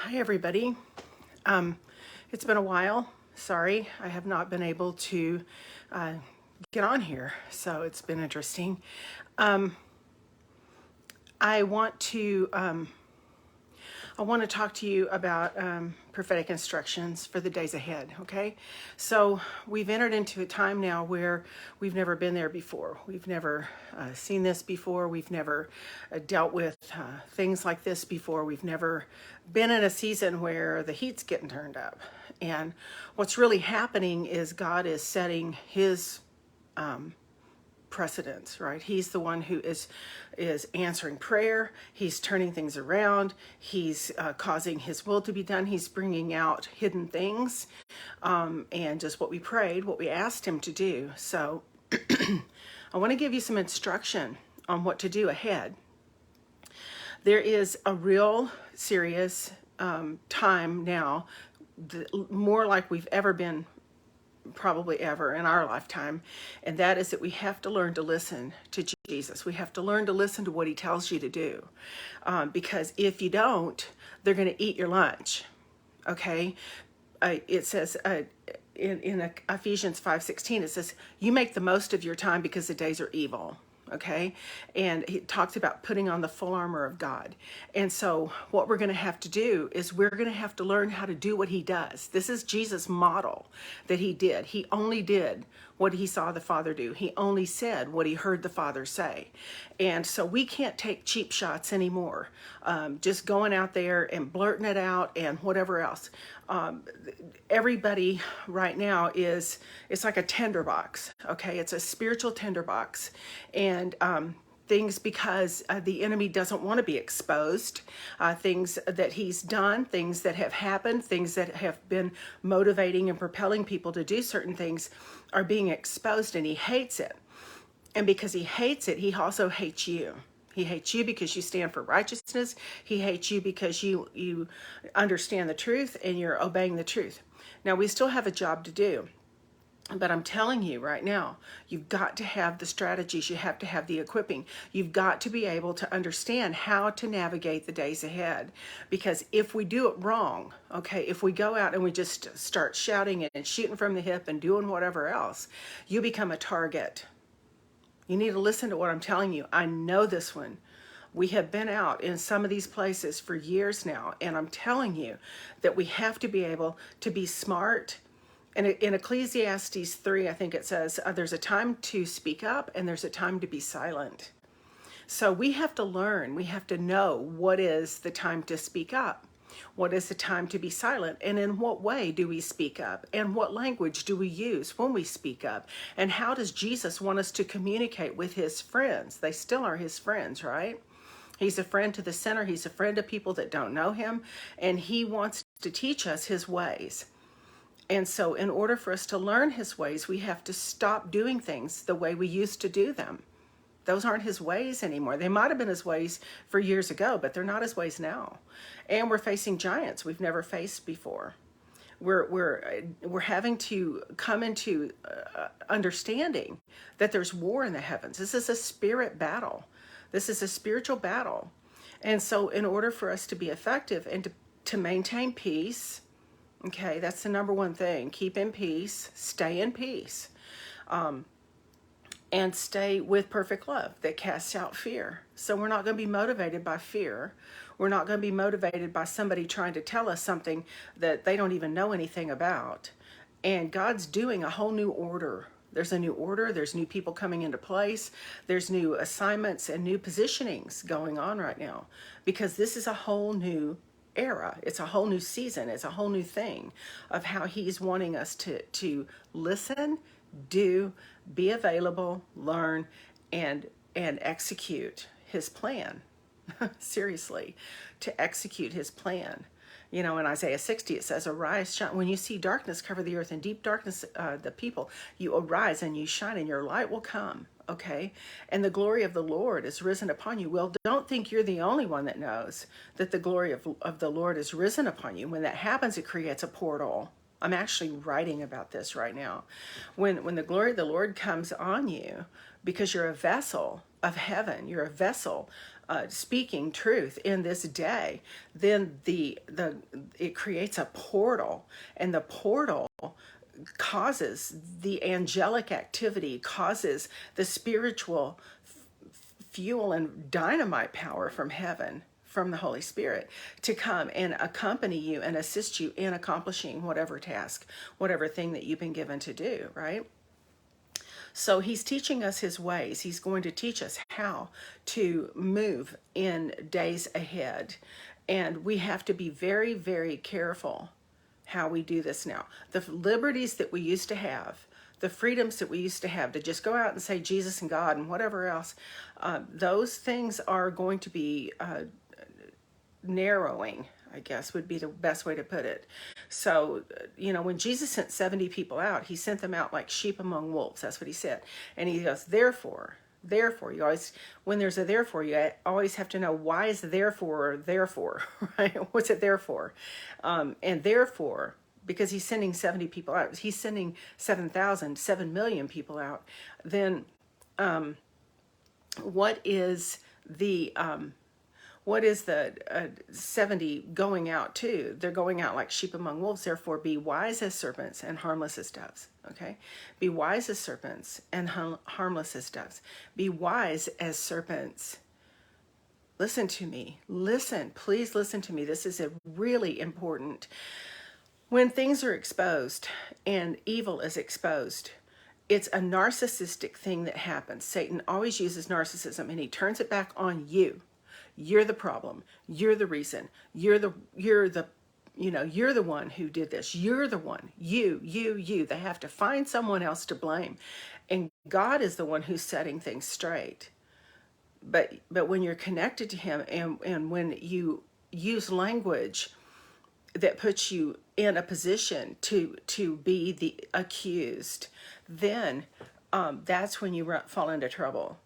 Hi, everybody. It's been a while. Sorry, I have not been able to uh, get on here, so it's been interesting. I want to I want to talk to you about prophetic instructions for the days ahead. Okay, so we've entered into a time now where we've never been there before. We've never seen this before. We've never dealt with things like this before. We've never been in a season where the heat's getting turned up. And what's really happening is God is setting His precedence, right? He's the one who is answering prayer. He's turning things around. He's causing His will to be done. He's bringing out hidden things, and just what we prayed, what we asked Him to do. So I want to give you some instruction on what to do ahead. There is a real serious time now, more like we've ever been, probably ever in our lifetime, and that is that we have to learn to listen to Jesus. We have to learn to listen to what He tells you to do, because if you don't, they're going to eat your lunch. Okay, it says in Ephesians 5:16, it says, "You make the most of your time because the days are evil." Okay, and he talks about putting on the full armor of God. And so what we're going to have to do is we're going to have to learn how to do what He does. This is Jesus' model that He did. He only did what He saw the Father do. He only said what He heard the Father say. And so we can't take cheap shots anymore, just going out there and blurting it out and whatever else. Everybody right now it's like a tinderbox. Okay, it's a spiritual tinderbox. And things, because the enemy doesn't want to be exposed, things that he's done, things that have happened, things that have been motivating and propelling people to do certain things are being exposed, and he hates it. And because he hates it, he also hates you. He hates you because you stand for righteousness. He hates you because you understand the truth and you're obeying the truth. Now, we still have a job to do. But I'm telling you right now, you've got to have the strategies. You have to have the equipping. You've got to be able to understand how to navigate the days ahead. Because if we do it wrong, okay, if we go out and we just start shouting and shooting from the hip and doing whatever else, you become a target. You need to listen to what I'm telling you. I know this one. We have been out in some of these places for years now, and I'm telling you that we have to be able to be smart. And in Ecclesiastes 3, I think it says, there's a time to speak up and there's a time to be silent. So we have to learn, we have to know what is the time to speak up. What is the time to be silent? And in what way do we speak up? And what language do we use when we speak up? And how does Jesus want us to communicate with His friends? They still are His friends, right? He's a friend to the sinner. He's a friend to people that don't know Him. And He wants to teach us His ways. And so in order for us to learn His ways, we have to stop doing things the way we used to do them. Those aren't His ways anymore. They might have been His ways for years ago, but they're not His ways now. And we're facing giants we've never faced before. We're having to come into understanding that there's war in the heavens. This is a spirit battle. This is a spiritual battle. And so in order for us to be effective and to maintain peace, okay, that's the number one thing. Keep in peace, stay in peace, and stay with perfect love that casts out fear. So we're not going to be motivated by fear. We're not going to be motivated by somebody trying to tell us something that they don't even know anything about. And God's doing a whole new order. There's a new order. There's new people coming into place. There's new assignments and new positionings going on right now, because this is a whole new era. It's a whole new season. It's a whole new thing of how He's wanting us to listen, do, be available, learn, and execute His plan. Seriously, to execute His plan. You know, in Isaiah 60, it says, "Arise, shine. When you see darkness cover the earth and deep darkness the people, you arise and you shine, and your light will come." Okay, and the glory of the Lord is risen upon you. Well, don't think you're the only one that knows that the glory of the Lord is risen upon you. When that happens, it creates a portal. I'm actually writing about this right now. When the glory of the Lord comes on you, because you're a vessel of heaven, you're a vessel speaking truth in this day, then it creates a portal, and the portal causes the angelic activity, causes the spiritual fuel and dynamite power from heaven, from the Holy Spirit, to come and accompany you and assist you in accomplishing whatever task, whatever thing that you've been given to do, right? So he's teaching us his ways. He's going to teach us how to move in days ahead. And we have to be very, very careful how we do this now. The liberties that we used to have, the freedoms that we used to have to just go out and say Jesus and God and whatever else, those things are going to be narrowing, I guess would be the best way to put it. So, when Jesus sent 70 people out, he sent them out like sheep among wolves. That's what he said. And he goes, therefore, you always, when there's a therefore, you always have to know, why is therefore, right? What's it there for? And therefore, because he's sending 70 people out, he's sending 7,000, 7 million people out, then what is the 70 going out to? They're going out like sheep among wolves. Therefore, be wise as serpents and harmless as doves. Okay? Be wise as serpents and harmless as doves. Be wise as serpents. Listen to me. Please listen to me. This is a really important. When things are exposed and evil is exposed, it's a narcissistic thing that happens. Satan always uses narcissism, and he turns it back on you. You're the problem. You're the reason. You're the one who did this. You're the one. You. They have to find someone else to blame. And God is the one who's setting things straight. But when you're connected to him, and when you use language that puts you in a position to be the accused, then that's when you fall into trouble.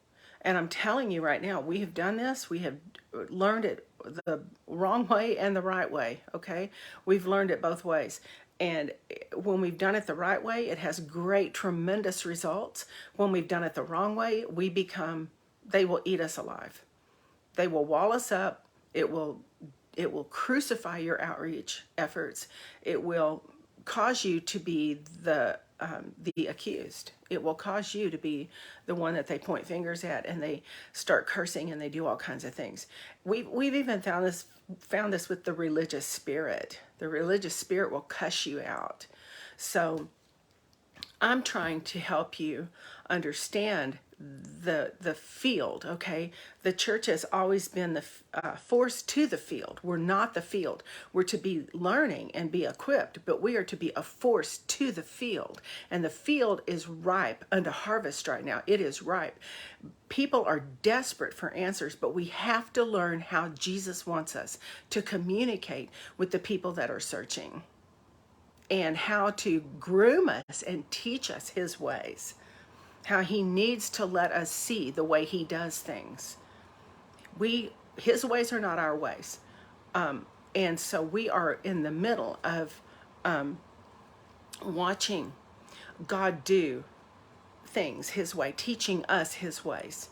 And I'm telling you right now, we have done this. We have learned it the wrong way and the right way, okay? We've learned it both ways. And when we've done it the right way, it has great, tremendous results. When we've done it the wrong way, they will eat us alive. They will wall us up. It will crucify your outreach efforts. It will cause you to be the accused. It will cause you to be the one that they point fingers at, and they start cursing, and they do all kinds of things. We've even found this with the religious spirit. The religious spirit will cuss you out. So I'm trying to help you understand the field, okay? The church has always been the force to the field. We're not the field. We're to be learning and be equipped, but we are to be a force to the field. And the field is ripe unto harvest right now. It is ripe. People are desperate for answers, but we have to learn how Jesus wants us to communicate with the people that are searching, and how to groom us and teach us his ways, how he needs to let us see the way he does things. His ways are not our ways. And so we are in the middle of watching God do things his way, teaching us his ways.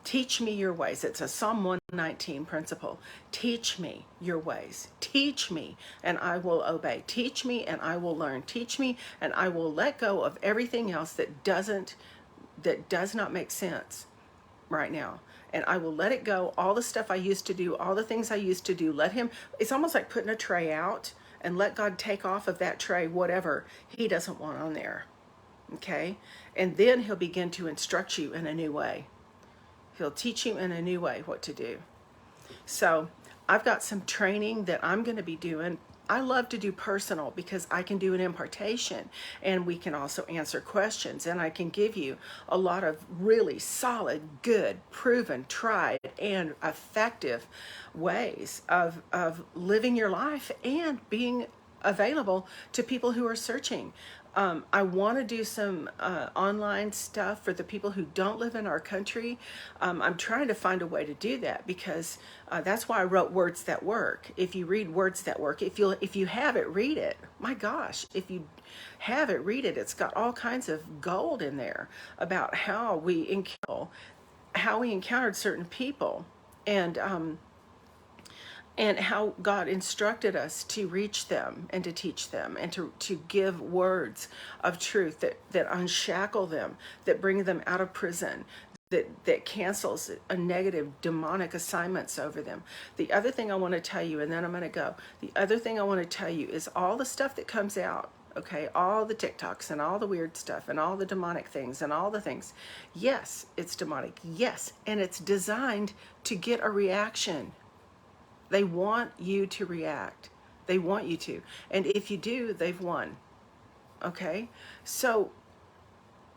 Teach me your ways. It's a Psalm 119 principle. Teach me your ways. Teach me, and I will obey. Teach me, and I will learn. Teach me, and I will let go of everything else that does not make sense right now. And I will let it go. All the stuff I used to do, all the things I used to do, let him. It's almost like putting a tray out and let God take off of that tray whatever he doesn't want on there. Okay? And then he'll begin to instruct you in a new way. He'll teach you in a new way what to do. So I've got some training that I'm going to be doing. I love to do personal because I can do an impartation, and we can also answer questions, and I can give you a lot of really solid, good, proven, tried, and effective ways of living your life and being available to people who are searching. I want to do some online stuff for the people who don't live in our country. I'm trying to find a way to do that because that's why I wrote Words That Work. If you read Words That Work, if you have it, read it. My gosh, if you have it, read it. It's got all kinds of gold in there about how we encountered certain people and how God instructed us to reach them and to teach them and to give words of truth that unshackle them, that bring them out of prison, that cancels a negative demonic assignments over them. The other thing I want to tell you, and then I'm going to go, the other thing I want to tell you is all the stuff that comes out, okay, all the TikToks and all the weird stuff and all the demonic things and all the things. Yes, it's demonic. Yes, and it's designed to get a reaction. They want you to react. They want you to. And if you do, they've won. Okay? So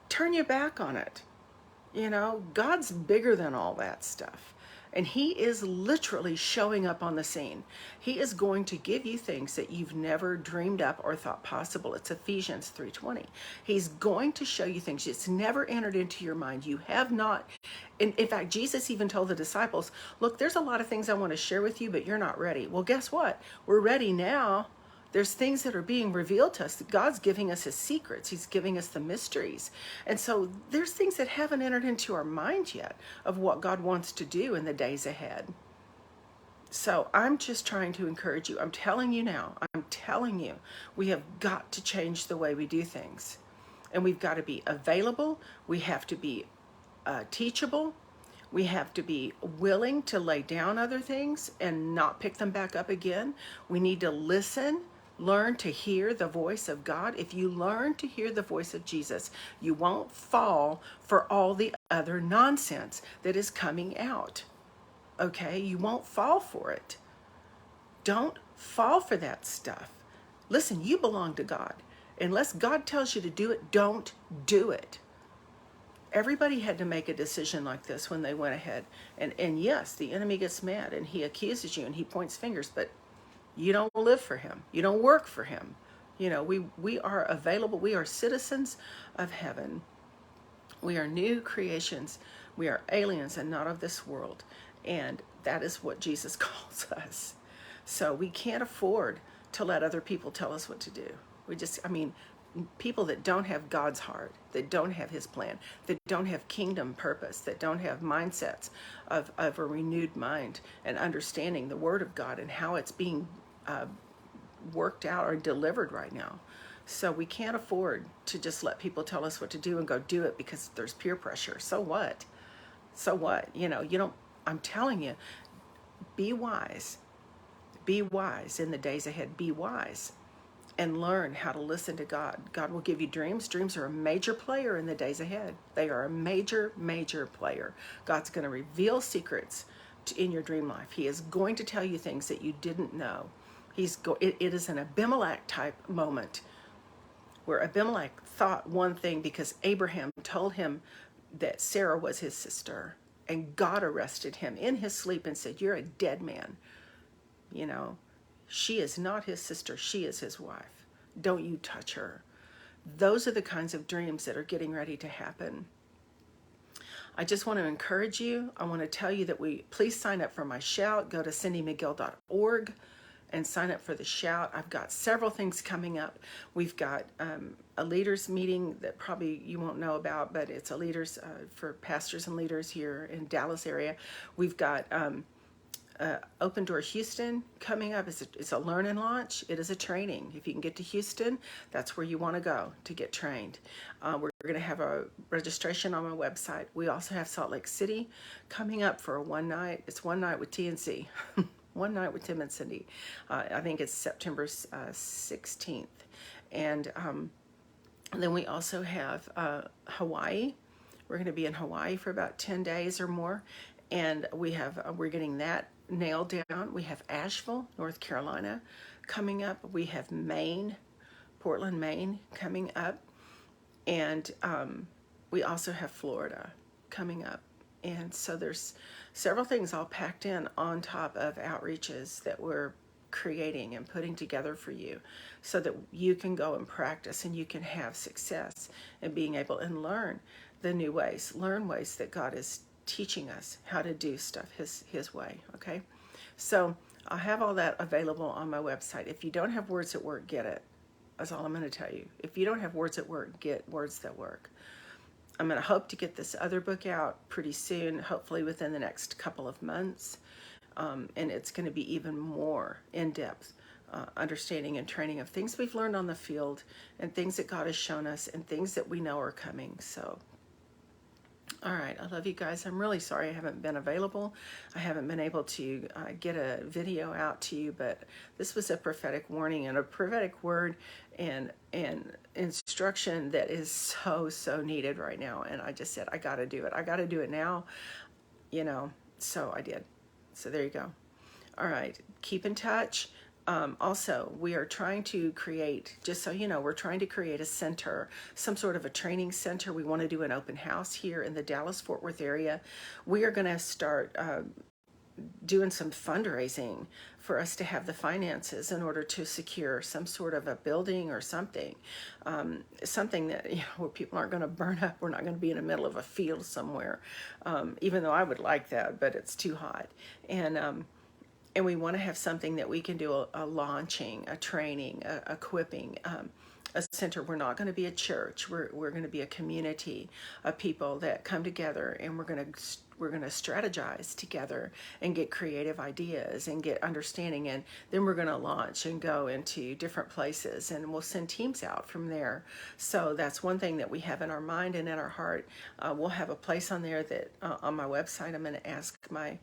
turn your back on it. You know, God's bigger than all that stuff. And he is literally showing up on the scene. He is going to give you things that you've never dreamed up or thought possible. It's Ephesians 3:20. He's going to show you things it's never entered into your mind. You have not. In fact, Jesus even told the disciples, look, there's a lot of things I want to share with you, but you're not ready. Well, guess what? We're ready now. There's things that are being revealed to us. That God's giving us his secrets. He's giving us the mysteries. And so there's things that haven't entered into our mind yet of what God wants to do in the days ahead. So I'm just trying to encourage you. I'm telling you now, I'm telling you, we have got to change the way we do things. And we've got to be available. We have to be teachable. We have to be willing to lay down other things and not pick them back up again. We need to listen, learn to hear the voice of God. If you learn to hear the voice of Jesus, you won't fall for all the other nonsense that is coming out. Okay? You won't fall for it. Don't fall for that stuff. Listen, you belong to God. Unless God tells you to do it, don't do it. Everybody had to make a decision like this when they went ahead. And yes, the enemy gets mad and he accuses you and he points fingers, but you don't live for him. You don't work for him. You know, we are available. We are citizens of heaven. We are new creations. We are aliens and not of this world. And that is what Jesus calls us. So we can't afford to let other people tell us what to do. People that don't have God's heart, that don't have his plan, that don't have kingdom purpose, that don't have mindsets of a renewed mind and understanding the word of God and how it's being worked out or delivered right now. So we can't afford to just let people tell us what to do and go do it because there's peer pressure. So what? So what? You don't, I'm telling you, be wise. Be wise in the days ahead. Be wise. And learn how to listen to God. God will give you dreams. Dreams are a major player in the days ahead. They are a major, major player. God's going to reveal secrets in your dream life. He is going to tell you things that you didn't know. It is an Abimelech type moment where Abimelech thought one thing because Abraham told him that Sarah was his sister. And God arrested him in his sleep and said, you're a dead man. You know, she is not his sister. She is his wife. Don't you touch her. Those are the kinds of dreams that are getting ready to happen. I just want to encourage you. I want to tell you that please sign up for my shout. Go to cindymcgill.org and sign up for the shout. I've got several things coming up. We've got a leaders meeting that probably you won't know about, but it's a leaders for pastors and leaders here in Dallas area. We've got Open Door Houston coming up. It's a learn and launch. It is a training. If you can get to Houston, that's where you want to go to get trained. We're going to have a registration on my website. We also have Salt Lake City coming up for a one night. It's one night with TNC. One night with Tim and Cindy. I think it's September 16th. And then we also have Hawaii. We're going to be in Hawaii for about 10 days or more. And we're getting that nailed down. We have Asheville, North Carolina coming up. We have Maine, Portland, Maine coming up. And we also have Florida coming up. And so there's several things all packed in on top of outreaches that we're creating and putting together for you so that you can go and practice and you can have success in being able and learn the new ways, learn ways that God is teaching us how to do stuff his way. Okay, so I'll have all that available on my website. If you don't have Words That Work, get it. That's all I'm going to tell you. If you don't have Words That Work, get Words That Work. I'm going to hope to get this other book out pretty soon, hopefully within the next couple of months. And it's going to be even more in-depth understanding and training of things we've learned on the field and things that God has shown us and things that we know are coming. So, all right, I love you guys. I'm really sorry I haven't been available. I haven't been able to get a video out to you, but this was a prophetic warning and a prophetic word and instruction that is so needed right now. And I just said, I got to do it. I got to do it now, you know, so I did. So there you go. All right, keep in touch. Also, we are trying to create, just so you know, we're trying to create a center, some sort of a training center. We want to do an open house here in the Dallas-Fort Worth area. We are going to start doing some fundraising for us to have the finances in order to secure some sort of a building or something, something that, you know, where people aren't going to burn up. We're not going to be in the middle of a field somewhere, even though I would like that, but it's too hot. And we want to have something that we can do a launching, a training, a equipping, a center. We're not going to be a church. We're going to be a community of people that come together, and we're going to strategize together and get creative ideas and get understanding, and then we're going to launch and go into different places, and we'll send teams out from there. So that's one thing that we have in our mind and in our heart. We'll have a place on there that on my website I'm going to ask my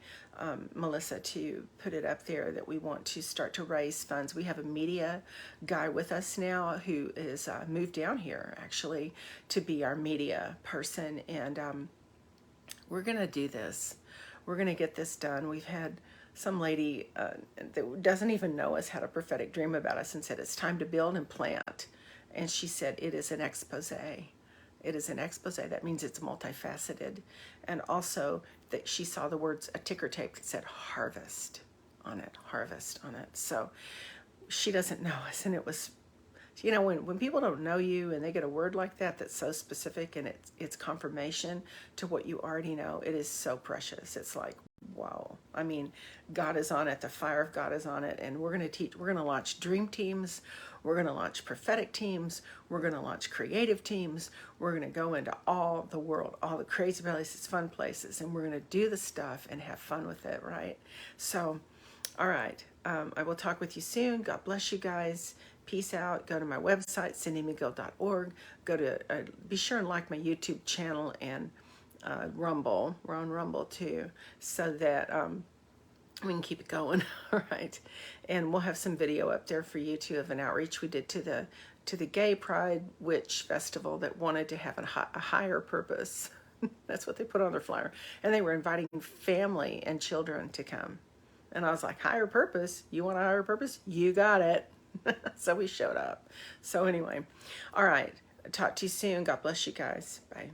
Melissa to put it up there, that we want to start to raise funds. We have a media guy with us now who is moved down here actually to be our media person, and we're going to do this. We're going to get this done. We've had some lady that doesn't even know us had a prophetic dream about us and said, it's time to build and plant. And she said, it is an expose. It is an expose. That means it's multifaceted. And also that she saw the words, a ticker tape that said harvest on it, harvest on it. So she doesn't know us. And it was, you know, when people don't know you and they get a word like that that's so specific and it's confirmation to what you already know, it is so precious. It's like, wow. I mean, God is on it. The fire of God is on it. And we're going to teach, we're going to launch dream teams. We're going to launch prophetic teams. We're going to launch creative teams. We're going to go into all the world, all the crazy places, fun places, and we're going to do the stuff and have fun with it, right? So, all right. I will talk with you soon. God bless you guys. Peace out. Go to my website, cindymcgill.org. Go to, be sure and like my YouTube channel and Rumble. We're on Rumble too, so that we can keep it going. All right, and we'll have some video up there for you too of an outreach we did to the Gay Pride Witch Festival that wanted to have a higher purpose. That's what they put on their flyer, and they were inviting family and children to come. And I was like, higher purpose? You want a higher purpose? You got it. So we showed up. So anyway, all right. Talk to you soon. God bless you guys. Bye.